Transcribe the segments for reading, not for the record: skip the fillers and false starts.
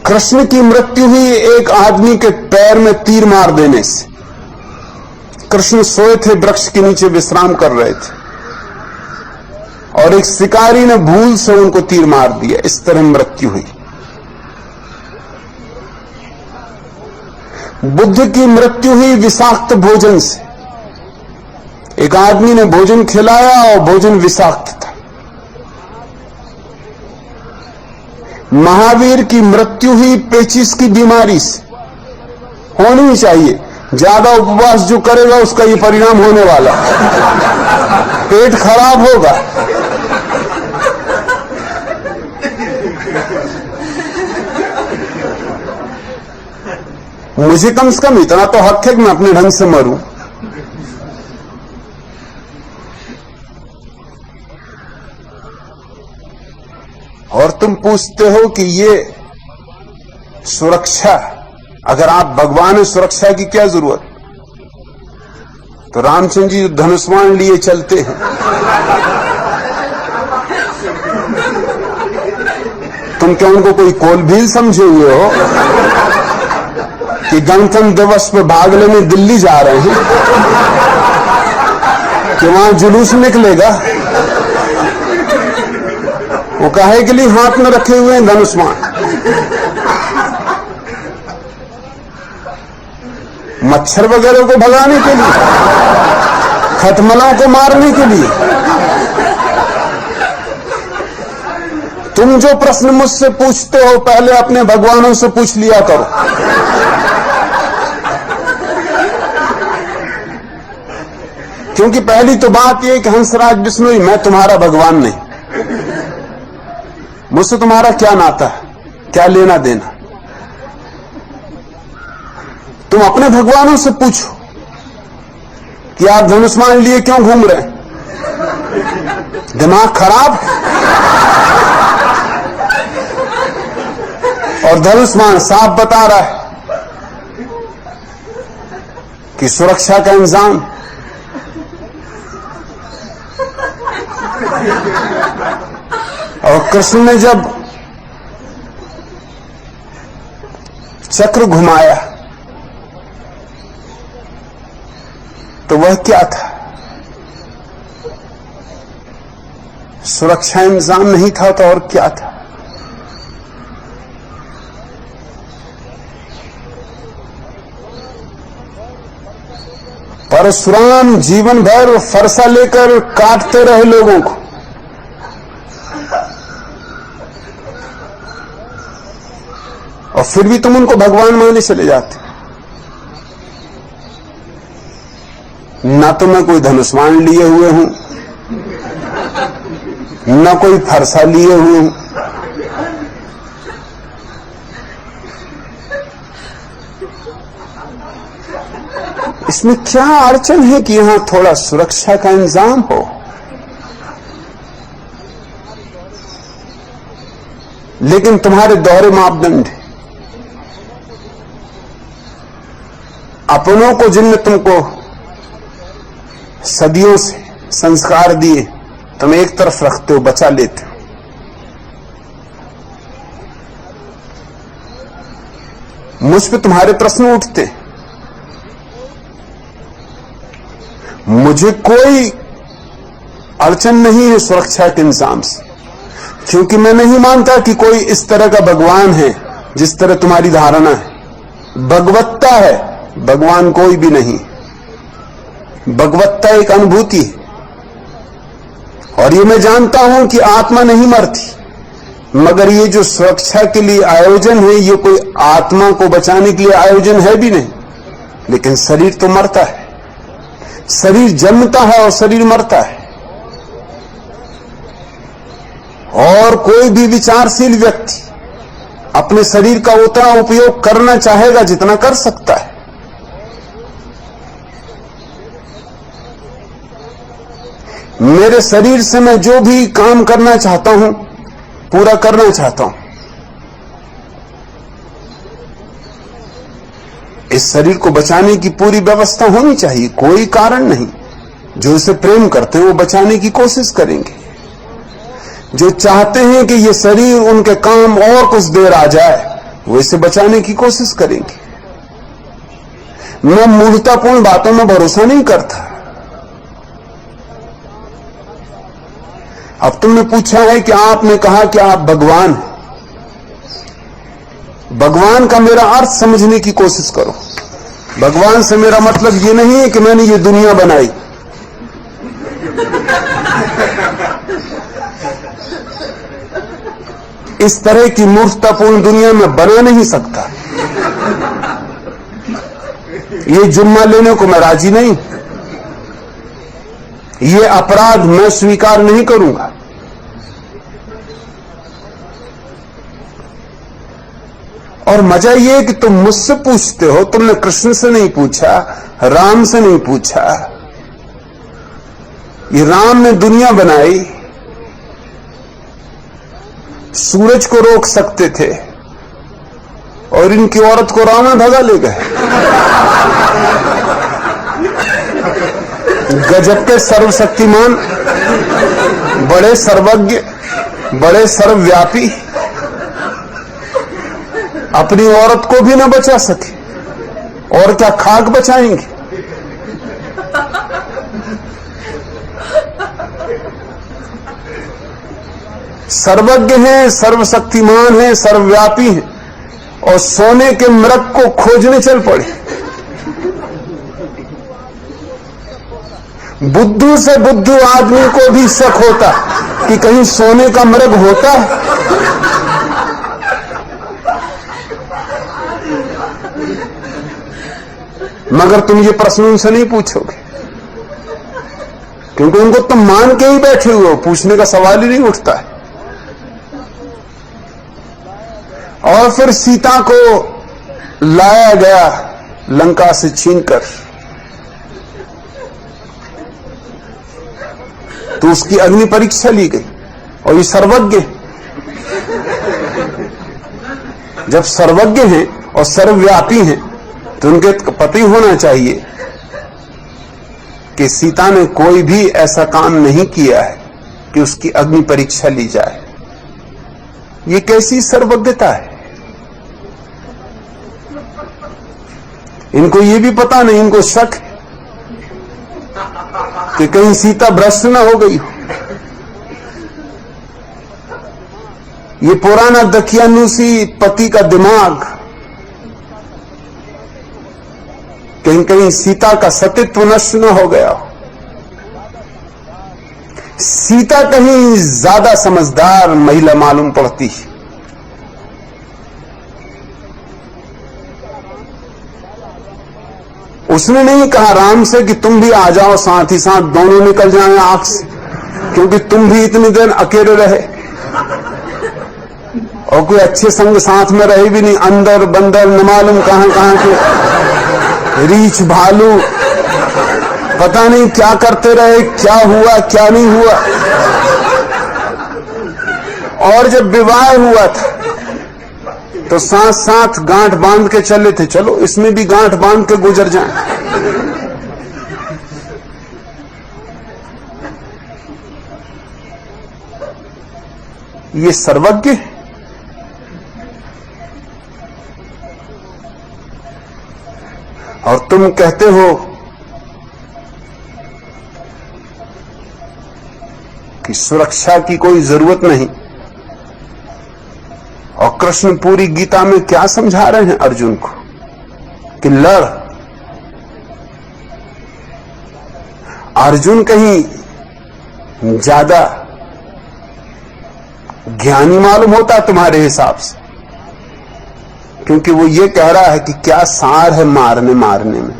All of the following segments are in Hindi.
कृष्ण की मृत्यु हुई एक आदमी के पैर में तीर मार देने से। कृष्ण सोए थे, वृक्ष के नीचे विश्राम कर रहे थे और एक शिकारी ने भूल से उनको तीर मार दिया। इस तरह मृत्यु हुई। बुद्ध की मृत्यु हुई विषाक्त भोजन से। एक आदमी ने भोजन खिलाया और भोजन विषाक्त था। महावीर की मृत्यु हुई पेचिश की बीमारी से। होनी ही चाहिए, ज्यादा उपवास जो करेगा उसका ये परिणाम होने वाला, पेट खराब होगा। मुझे कम से कम इतना तो हक है कि मैं अपने ढंग से मरूं। और तुम पूछते हो कि ये सुरक्षा, अगर आप भगवान है, सुरक्षा की क्या जरूरत? तो रामचंद्र जी धनुष्वाण लिए चलते हैं। तुम क्या उनको कोई कोलभील समझे हुए हो कि गणतंत्र दिवस पे भाग लेने दिल्ली जा रहे हैं कि वहां जुलूस निकलेगा? वो काहे के लिए हाथ में रखे हुए हैं धनुष्वाण? मच्छर वगैरह को भगाने के लिए, खटमलों को मारने के लिए? तुम जो प्रश्न मुझसे पूछते हो पहले अपने भगवानों से पूछ लिया करो। क्योंकि पहली तो बात यह कि हंसराज बिश्नोई, मैं तुम्हारा भगवान नहीं। मुझसे तुम्हारा क्या नाता है, क्या लेना देना? तुम अपने भगवानों से पूछो कि आप धनुष्मान लिए क्यों घूम रहे हैं? दिमाग खराब? और धनुष्मान साफ बता रहा है कि सुरक्षा का इंतजाम। और कृष्ण ने जब चक्र घुमाया तो वह क्या था? सुरक्षा इंतजाम नहीं था तो और क्या था? परशुराम जीवन भर फरसा लेकर काटते रहे लोगों को। और फिर भी तुम उनको भगवान माने चले जाते। ना तो मैं कोई धनुष्मान लिए हुए हूं, ना कोई फरसा लिए हुए हूं। इसमें क्या अड़चन है कि यहां थोड़ा सुरक्षा का इंतजाम हो? लेकिन तुम्हारे दोहरे मापदंड, अपनों को जिनने तुमको सदियों से संस्कार दिए, तुम एक तरफ रखते हो, बचा लेते हो। मुझ पे तुम्हारे प्रश्न उठते। मुझे कोई अड़चन नहीं है सुरक्षा के इंतजाम से, क्योंकि मैं नहीं मानता कि कोई इस तरह का भगवान है जिस तरह तुम्हारी धारणा है। भगवत्ता है, भगवान कोई भी नहीं। भगवत्ता एक अनुभूति है। और ये मैं जानता हूं कि आत्मा नहीं मरती, मगर ये जो सुरक्षा के लिए आयोजन है, ये कोई आत्मा को बचाने के लिए आयोजन है भी नहीं। लेकिन शरीर तो मरता है। शरीर जन्मता है और शरीर मरता है। और कोई भी विचारशील व्यक्ति अपने शरीर का उतना उपयोग करना चाहेगा जितना कर सकता है। मेरे शरीर से मैं जो भी काम करना चाहता हूं, पूरा करना चाहता हूं। इस शरीर को बचाने की पूरी व्यवस्था होनी चाहिए। कोई कारण नहीं। जो इसे प्रेम करते हैं वो बचाने की कोशिश करेंगे। जो चाहते हैं कि ये शरीर उनके काम और कुछ देर आ जाए, वो इसे बचाने की कोशिश करेंगे। मैं मूर्खतापूर्ण बातों में भरोसा नहीं करता। अब तुमने पूछा है कि आपने कहा कि आप भगवान हैं। भगवान का मेरा अर्थ समझने की कोशिश करो। भगवान से मेरा मतलब ये नहीं है कि मैंने ये दुनिया बनाई। इस तरह की मूर्खतापूर्ण दुनिया में बना नहीं सकता। ये जुम्मा लेने को मैं राजी नहीं। ये अपराध मैं स्वीकार नहीं करूंगा। और मजा ये है कि तुम मुझसे पूछते हो। तुमने कृष्ण से नहीं पूछा, राम से नहीं पूछा। ये राम ने दुनिया बनाई, सूरज को रोक सकते थे और इनकी औरत को रावण भगा ले गए। गजब के सर्वशक्तिमान, बड़े सर्वज्ञ, बड़े सर्वव्यापी, अपनी औरत को भी न बचा सके और क्या खाक बचाएंगे। सर्वज्ञ हैं, सर्वशक्तिमान हैं, सर्वव्यापी हैं और सोने के मृग को खोजने चल पड़े। बुद्धू से बुद्धू आदमी को भी शक होता कि कहीं सोने का मृग होता है। मगर तुम ये प्रश्न उनसे नहीं पूछोगे क्योंकि उनको तुम मान के ही बैठे हुए हो, पूछने का सवाल ही नहीं उठता है। और फिर सीता को लाया गया लंका से छीनकर, तो उसकी अग्नि परीक्षा ली गई। और ये सर्वज्ञ, जब सर्वज्ञ हैं और सर्वव्यापी हैं तो उनके पति होना चाहिए कि सीता ने कोई भी ऐसा काम नहीं किया है कि उसकी अग्नि परीक्षा ली जाए। ये कैसी सर्वज्ञता है। इनको ये भी पता नहीं, इनको शक है कि कहीं सीता भ्रष्ट न हो गई हो। ये पुराना दकियानुसी पति का दिमाग कहीं कहीं सीता का सतीत्व नष्ट न हो गया हो। सीता कहीं ज्यादा समझदार महिला मालूम पड़ती है। उसने नहीं कहा राम से कि तुम भी आ जाओ, साथ ही साथ दोनों निकल जाएं आंख से, क्योंकि तुम भी इतनी देर अकेले रहे और कोई अच्छे संग साथ में रहे भी नहीं। अंदर बंदर न मालूम कहां कहां के रीछ भालू, पता नहीं क्या करते रहे, क्या हुआ क्या नहीं हुआ। और जब विवाह हुआ था तो साथ साथ गांठ बांध के चले थे, चलो इसमें भी गांठ बांध के गुजर जाएं। ये सर्वज्ञ है। और तुम कहते हो कि सुरक्षा की कोई जरूरत नहीं। और कृष्ण पूरी गीता में क्या समझा रहे हैं अर्जुन को कि लड़। अर्जुन कहीं ज्यादा ज्ञानी मालूम होता तुम्हारे हिसाब से, क्योंकि वो ये कह रहा है कि क्या सार है मारने मारने में।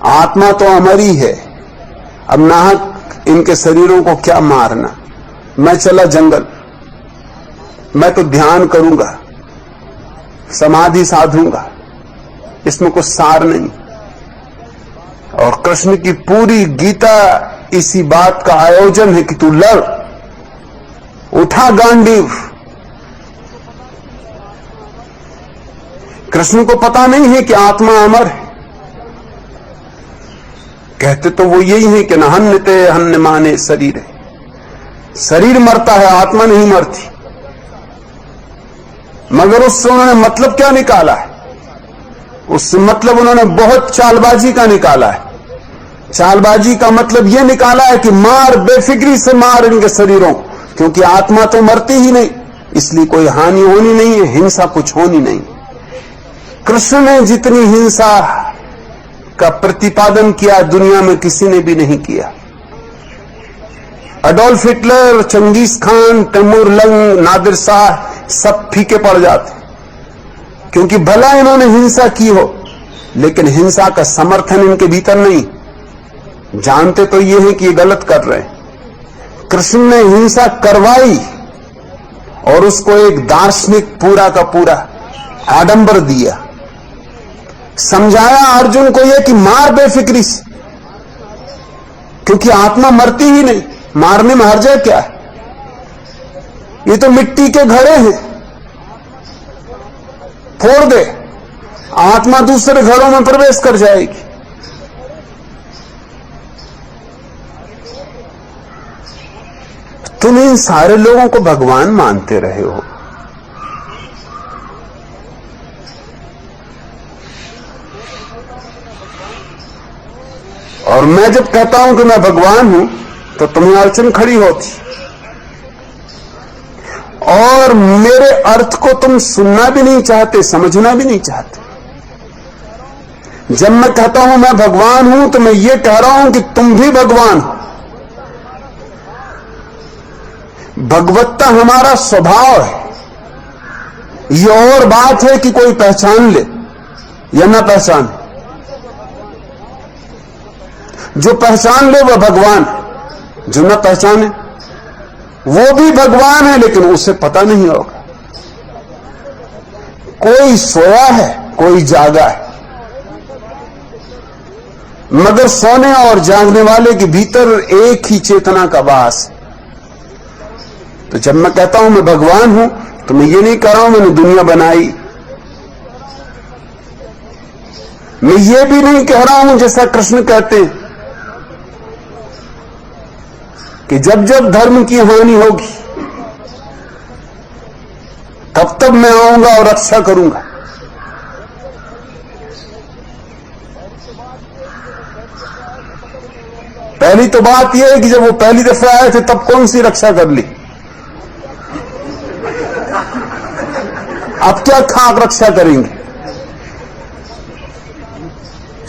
आत्मा तो अमर ही है, अब नाहक इनके शरीरों को क्या मारना। मैं चला जंगल, मैं तो ध्यान करूंगा, समाधि साधूंगा, इसमें कुछ सार नहीं। और कृष्ण की पूरी गीता इसी बात का आयोजन है कि तू लड़, उठा गांडीव। कृष्ण को पता नहीं है कि आत्मा अमर है। कहते तो वो यही है कि न हन्यते हन्य माने शरीर है। शरीर मरता है, आत्मा नहीं मरती। मगर उससे उन्होंने मतलब क्या निकाला है? उससे मतलब उन्होंने बहुत चालबाजी का निकाला है। चालबाजी का मतलब यह निकाला है कि मार, बेफिक्री से मार इनके शरीरों, क्योंकि आत्मा तो मरती ही नहीं, इसलिए कोई हानि होनी नहीं है, हिंसा कुछ होनी नहीं। कृष्ण ने जितनी हिंसा का प्रतिपादन किया दुनिया में किसी ने भी नहीं किया। Adolf Hitler, Genghis Khan, Timur Lang, Nadir Shah सब फीके पड़ जाते, क्योंकि भला इन्होंने हिंसा की हो, लेकिन हिंसा का समर्थन इनके भीतर नहीं। जानते तो ये है कि ये गलत कर रहे हैं। कृष्ण ने हिंसा करवाई और उसको एक दार्शनिक पूरा का पूरा आडंबर दिया। समझाया अर्जुन को यह कि मार बेफिक्री से, क्योंकि आत्मा मरती ही नहीं, मारने में हर्ज क्या है? ये तो मिट्टी के घड़े हैं, फोड़ दे, आत्मा दूसरे घरों में प्रवेश कर जाएगी। तुम इन सारे लोगों को भगवान मानते रहे हो। और मैं जब कहता हूं कि मैं भगवान हूं तो तुम्हें अड़चन खड़ी होती, और मेरे अर्थ को तुम सुनना भी नहीं चाहते, समझना भी नहीं चाहते। जब मैं कहता हूं मैं भगवान हूं तो मैं ये कह रहा हूं कि तुम भी भगवान हो। भगवत्ता हमारा स्वभाव है। ये और बात है कि कोई पहचान ले या ना पहचान। जो पहचान ले वह भगवान, जो न पहचाने वो भी भगवान है, लेकिन उसे पता नहीं होगा। कोई सोया है, कोई जागा है, मगर सोने और जागने वाले के भीतर एक ही चेतना का वास है। तो जब मैं कहता हूं मैं भगवान हूं तो मैं ये नहीं कह रहा हूं मैंने दुनिया बनाई। मैं ये भी नहीं कह रहा हूं जैसा कृष्ण कहते हैं कि जब जब धर्म की हानि होगी तब तब मैं आऊंगा और रक्षा करूंगा। पहली तो बात यह है कि जब वो पहली दफा आए थे तब कौन सी रक्षा कर ली? अब क्या खाक रक्षा करेंगे?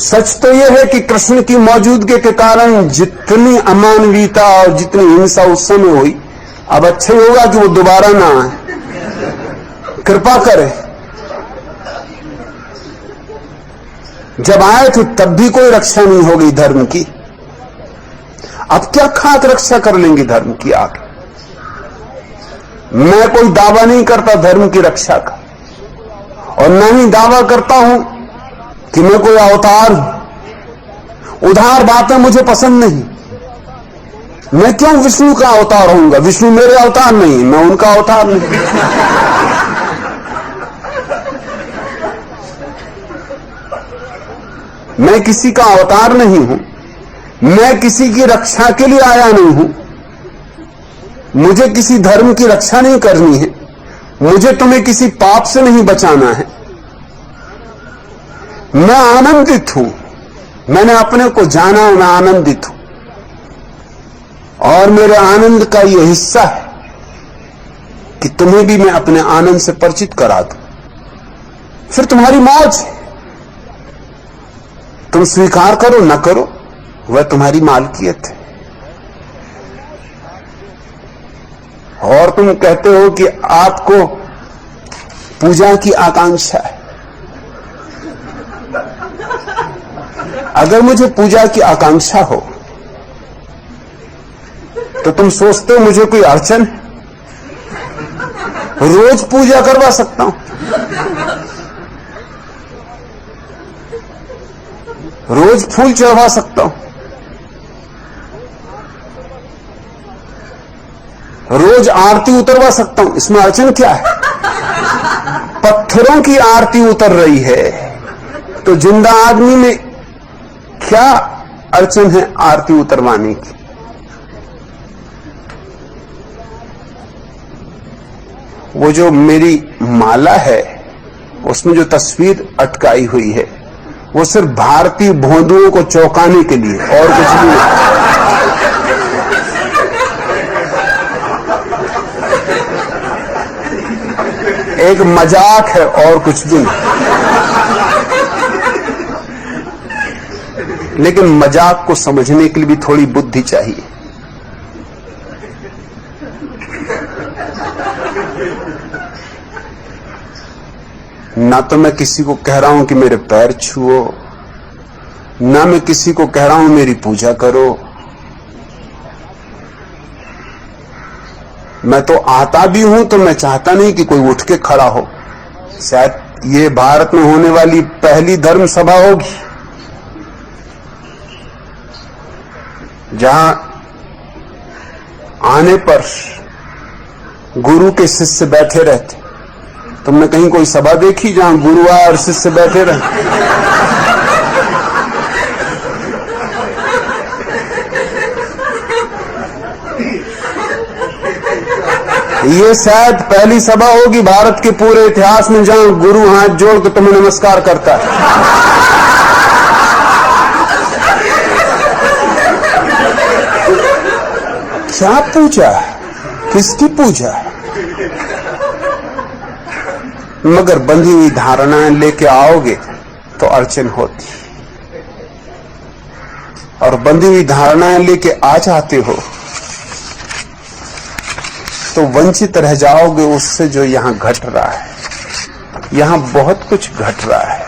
सच तो यह है कि कृष्ण की मौजूदगी के कारण जितनी अमानवीयता और जितनी हिंसा उस समय हुई, अब अच्छा ही होगा कि वो दोबारा ना आए, कृपा करे। जब आए थे तब भी कोई रक्षा नहीं हो गई धर्म की, अब क्या खाक रक्षा कर लेंगे धर्म की आगे? मैं कोई दावा नहीं करता धर्म की रक्षा का, और न ही दावा करता हूं कि मैं कोई अवतार हूं। उधार बातें मुझे पसंद नहीं। मैं क्यों विष्णु का अवतार होऊंगा? विष्णु मेरे अवतार नहीं, मैं उनका अवतार नहीं। मैं किसी का अवतार नहीं हूं, मैं किसी की रक्षा के लिए आया नहीं हूं। मुझे किसी धर्म की रक्षा नहीं करनी है, मुझे तुम्हें किसी पाप से नहीं बचाना है। मैं आनंदित हूं, मैंने अपने को जाना, मैं आनंदित हूं, और मेरे आनंद का यह हिस्सा है कि तुम्हें भी मैं अपने आनंद से परिचित करा दूं। फिर तुम्हारी मौज है, तुम स्वीकार करो न करो, वह तुम्हारी मालकियत है। और तुम कहते हो कि आपको पूजा की आकांक्षा है। अगर मुझे पूजा की आकांक्षा हो तो तुम सोचते हो मुझे कोई अड़चन है? रोज पूजा करवा सकता हूं, रोज फूल चढ़वा सकता हूं, रोज आरती उतरवा सकता हूं, इसमें अड़चन क्या है? पत्थरों की आरती उतर रही है तो जिंदा आदमी में क्या अड़चन है आरती उतरवाने की? वो जो मेरी माला है उसमें जो तस्वीर अटकाई हुई है वो सिर्फ भारतीय भोंदुओं को चौंकाने के लिए, और कुछ भी नहीं। एक मजाक है और कुछ भी नहीं। लेकिन मजाक को समझने के लिए भी थोड़ी बुद्धि चाहिए। ना तो मैं किसी को कह रहा हूं कि मेरे पैर छुओ, ना मैं किसी को कह रहा हूं मेरी पूजा करो। मैं तो आता भी हूं तो मैं चाहता नहीं कि कोई उठ के खड़ा हो। शायद ये भारत में होने वाली पहली धर्म सभा होगी जहां आने पर गुरु के शिष्य बैठे रहते। तुमने कहीं कोई सभा देखी जहां गुरु और शिष्य बैठे रहे? ये शायद पहली सभा होगी भारत के पूरे इतिहास में जहां गुरु हाथ जोड़ के तुम्हें नमस्कार करता है। क्या पूजा? किसकी पूजा? मगर बंधी हुई धारणाएं लेके आओगे तो अड़चन होती, और बंधी हुई धारणाएं लेके आ जाते हो तो वंचित रह जाओगे उससे जो यहां घट रहा है। यहां बहुत कुछ घट रहा है।